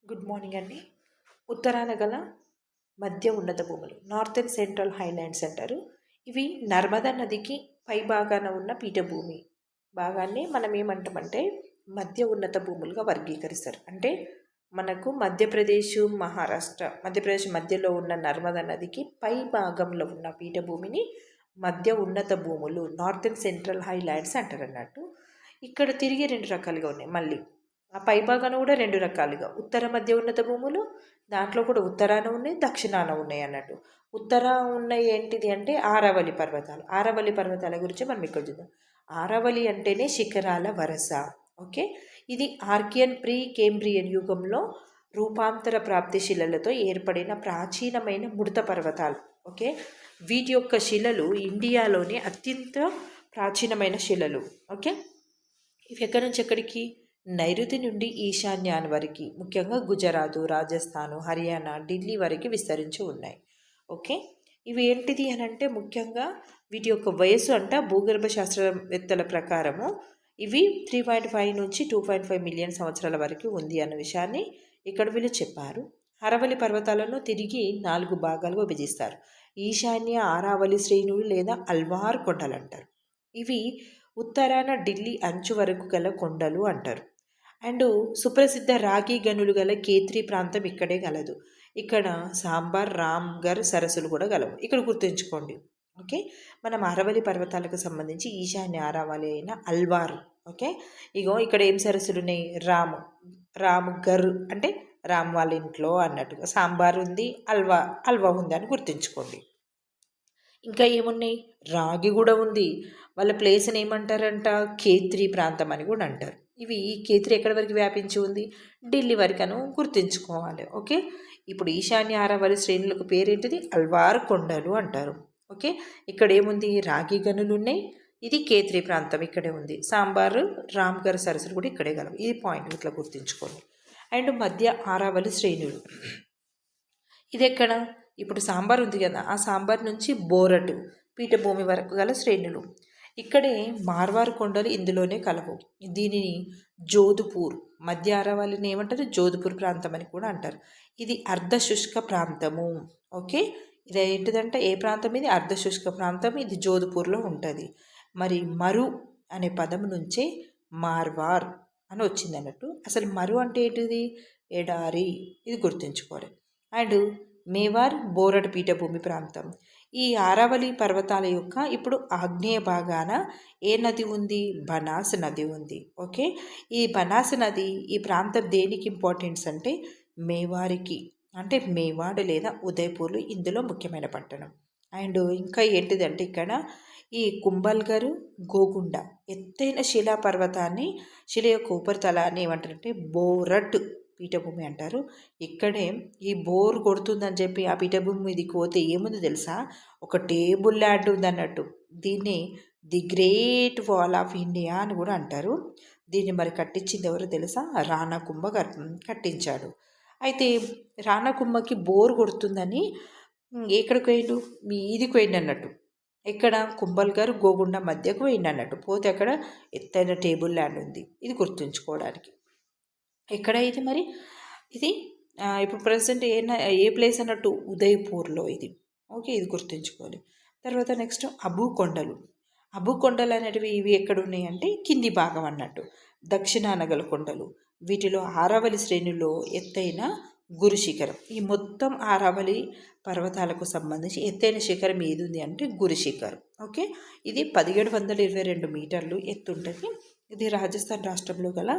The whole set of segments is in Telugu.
గుడ్ మార్నింగ్ అండి. ఉత్తరాన గల మధ్య ఉన్నత భూములు నార్త్ అండ్ సెంట్రల్ హైలాండ్స్ అంటారు. ఇవి నర్మదా నదికి పై భాగాన ఉన్న పీఠభూమి భాగాన్ని మనం ఏమంటామంటే మధ్య ఉన్నత భూములుగా వర్గీకరిస్తారు. అంటే మనకు మధ్యప్రదేశ్ మధ్యలో ఉన్న నర్మదా నదికి పై భాగంలో ఉన్న పీఠభూమిని మధ్య ఉన్నత భూములు నార్త్ అండ్ సెంట్రల్ హైలాండ్స్ అంటారు అన్నట్టు. ఇక్కడ తిరిగి రెండు రకాలుగా ఉన్నాయి. మళ్ళీ ఆ పై భాగాన కూడా రెండు రకాలుగా ఉత్తర మధ్య ఉన్నత భూములు, దాంట్లో కూడా ఉత్తరాన ఉన్నాయి, దక్షిణాన ఉన్నాయి అన్నట్టు. ఉత్తర ఉన్నాయి ఏంటిది అంటే ఆరావళి పర్వతాలు. ఆరావళి పర్వతాల గురించి మనం ఇక్కడ చూద్దాం. ఆరావళి అంటేనే శిఖరాల వరస. ఓకే, ఇది ఆర్కియన్ ప్రీ కేంబ్రియన్ యుగంలో రూపాంతర ప్రాప్తి శిలలతో ఏర్పడిన ప్రాచీనమైన ముడత పర్వతాలు. ఓకే, వీటి యొక్క శిలలు ఇండియాలోని అత్యంత ప్రాచీనమైన శిలలు. ఓకే, ఇవి ఎక్కడి నుంచి ఎక్కడికి, నైరుతి నుండి ఈశాన్యాన్ వరకు, ముఖ్యంగా గుజరాత్, రాజస్థాన్, హర్యానా, ఢిల్లీ వరకు విస్తరించి ఉన్నాయి. ఓకే, ఇవి ఏంటిది అని అంటే ముఖ్యంగా వీటి యొక్క వయసు అంట భూగర్భ శాస్త్రవేత్తల ప్రకారము ఇవి 3.5 నుంచి 2.5 మిలియన్ సంవత్సరాల వరకు ఉంది అన్న విషయాన్ని ఇక్కడ వీళ్ళు చెప్పారు. అరవలి పర్వతాలను తిరిగి 4 భాగాలుగా విభజిస్తారు. ఈశాన్య ఆరావళి శ్రేణులు లేదా అల్వార్ కొండలు అంటారు. ఇవి ఉత్తరాన ఢిల్లీ అంచు వరకు గల కొండలు అంటారు. అండ్ సుప్రసిద్ధ రాగి గనులు గల కేత్రి ప్రాంతం ఇక్కడే గలదు. ఇక్కడ సాంబార్ రామ్గర్ సరస్సులు కూడా గలవు. ఇక్కడ గుర్తుంచుకోండి. ఓకే, మనం అరవలి పర్వతాలకు సంబంధించి ఈశాన్య ఆరావళి అయిన అల్వార్. ఓకే, ఇగో ఇక్కడ ఏం సరస్సులు ఉన్నాయి, రామ్గర్ అంటే రామ్ వాళ్ళ ఇంట్లో అన్నట్టుగా, సాంబార్ ఉంది, అల్వా ఉంది అని గుర్తుంచుకోండి. ఇంకా ఏమున్నాయి, రాగి కూడా ఉంది. వాళ్ళ ప్లేస్ని ఏమంటారంట, కేత్రి ప్రాంతం అని కూడా అంటారు. ఇవి కేత్రి ఎక్కడి వరకు వ్యాపించి ఉంది, ఢిల్లీ వరకను గుర్తుంచుకోవాలి. ఓకే, ఇప్పుడు ఈశాన్య ఆరావళి శ్రేణులకు పేరేంటిది, అల్వార్ కొండలు అంటారు. ఓకే, ఇక్కడ ఏముంది, రాగి గనులు ఉన్నాయి. ఇది కేత్రి ప్రాంతం ఇక్కడే ఉంది. సాంబారు రామ్గర్ సరస్సులు కూడా ఇక్కడే గలవు. ఇది పాయింట్ ఇట్లా గుర్తుంచుకోండి. అండ్ మధ్య ఆరావళి శ్రేణులు ఇది ఎక్కడ, ఇప్పుడు సాంబార్ ఉంది కదా, ఆ సాంబార్ నుంచి బోరటు పీఠభూమి వరకు గల శ్రేణులు. ఇక్కడే మార్వార్ కొండలు ఇందులోనే కలవు. దీనిని జోధ్పూర్, మధ్య అరవల్లిని ఏమంటారు, జోధ్పూర్ ప్రాంతం అని కూడా అంటారు. ఇది అర్ధశుష్క ప్రాంతము. ఓకే, ఇది ఏంటిదంటే ఏ ప్రాంతం, ఇది అర్ధశుష్క ప్రాంతం. ఇది జోధ్పూర్లో ఉంటుంది. మరి మరు అనే పదం నుంచే మార్వార్ అని వచ్చింది అన్నట్టు. అసలు మరు అంటే ఏంటిది, ఎడారి. ఇది గుర్తుంచుకోవాలి. అండ్ మేవార్ బోరట్ పీఠభూమి ప్రాంతం. ఈ ఆరావళి పర్వతాల యొక్క ఇప్పుడు ఆగ్నేయ భాగాన ఏ నది ఉంది, బనాస్ నది ఉంది. ఓకే, ఈ బనాస్ నది ఈ ప్రాంతం దేనికి ఇంపార్టెన్స్ అంటే మేవారికి, అంటే మేవాడ్ లేదా ఉదయపూర్లు ఇందులో ముఖ్యమైన పట్టణం. అండ్ ఇంకా ఏంటిదంటే ఇక్కడ ఈ కుంభల్గర్, గోగుండ ఎత్తైన శిలా పర్వతాన్ని, శిల యొక్క ఉపరితలాన్ని ఏమంటారంటే బోరట్ పీఠభూమి అంటారు. ఇక్కడే ఈ బోర్ కొడుతుందని చెప్పి ఆ పీఠభూమి మీదకి పోతే ఏముంది తెలుసా, ఒక టేబుల్ ల్యాండ్ ఉంది అన్నట్టు. దీన్ని the great wall of India అని కూడా అంటారు. దీన్ని మరి కట్టించింది ఎవరు తెలుసా, రాణా కుంభ కట్టించాడు. అయితే రాణా కుంభకి బోర్ కొడుతుందని ఎక్కడికి పోయిండు, మీదికి పోయిండు అన్నట్టు. ఇక్కడ కుంభల్గర్ గోగుండ మధ్యకు పోయిండు అన్నట్టు. పోతే అక్కడ ఎత్తైన టేబుల్ ల్యాండ్ ఉంది. ఇది గుర్తుంచుకోవడానికి. ఎక్కడ ఇది మరి, ఇది ఇప్పుడు ప్రజెంట్ ఏ ప్లేస్ అన్నట్టు, ఉదయ్పూర్లో ఇది. ఓకే, ఇది గుర్తుంచుకోవాలి. తర్వాత నెక్స్ట్ అబూ కొండలు. అబూ కొండలు అనేటివి ఇవి ఎక్కడ ఉన్నాయి అంటే కింది భాగం అన్నట్టు, దక్షిణాన గల కొండలు. వీటిలో ఆరావళి శ్రేణుల్లో ఎత్తైన గురు శిఖరం. ఈ మొత్తం ఆరావళి పర్వతాలకు సంబంధించి ఎత్తైన శిఖరం ఏది ఉంది అంటే గురు శిఖరం. ఓకే, ఇది 1722 మీటర్లు ఎత్తుంటుంది. ఇది రాజస్థాన్ రాష్ట్రంలో గల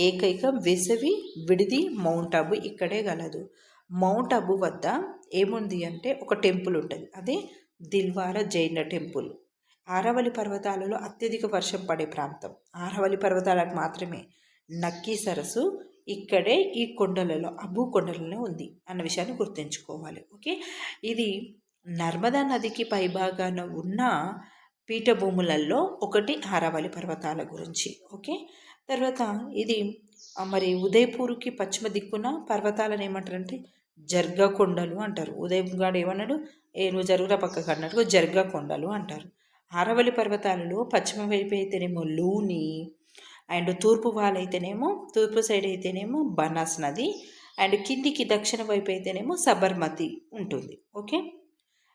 ఏకైక వేసవి విడిది మౌంట్ అబు ఇక్కడే గలదు. మౌంట్ అబు వద్ద ఏముంది అంటే ఒక టెంపుల్ ఉంటుంది, అదే దిల్వార జైన టెంపుల్. ఆరావళి పర్వతాలలో అత్యధిక వర్షం పడే ప్రాంతం ఆరావళి పర్వతాలకు మాత్రమే. నక్కీ సరస్సు ఇక్కడే ఈ కొండలలో, అబూ కొండలలో ఉంది అన్న విషయాన్ని గుర్తుంచుకోవాలి. ఓకే, ఇది నర్మదా నదికి పైభాగాన ఉన్న పీఠభూములలో ఒకటి ఆరావళి పర్వతాల గురించి. ఓకే, తర్వాత ఇది మరి ఉదయపూర్కి పశ్చిమ దిక్కున పర్వతాలను ఏమంటారంటే జర్గా కొండలు అంటారు. ఉదయంగాడు ఏమన్నాడు, నువ్వు జరుగురా పక్కకు అన్నట్టుగా జర్గా కొండలు అంటారు. ఆరావళి పర్వతాలలో పశ్చిమ వైపు అయితేనేమో లూని, అండ్ తూర్పు సైడ్ అయితేనేమో బనాస్ నది, అండ్ కిందికి దక్షిణ వైపు అయితేనేమో సబర్మతి ఉంటుంది. ఓకే.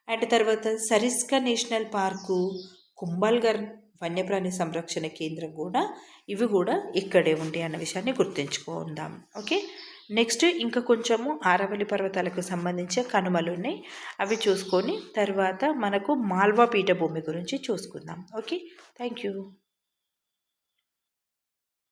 అండ్ తర్వాత సరిస్కా నేషనల్ పార్కు, కుంభల్గర్ వన్యప్రాణి సంరక్షణ కేంద్రం కూడా ఇవి కూడా ఇక్కడే ఉంటాయి అన్న విషయాన్ని గుర్తుంచుకుందాం. ఓకే. నెక్స్ట్ ఇంకా కొంచెము ఆరావళి పర్వతాలకు సంబంధించిన కనుమలు ఉన్నాయి, అవి చూసుకొని తర్వాత మనకు మాల్వా పీఠభూమి గురించి చూసుకుందాం. ఓకే. Thank you.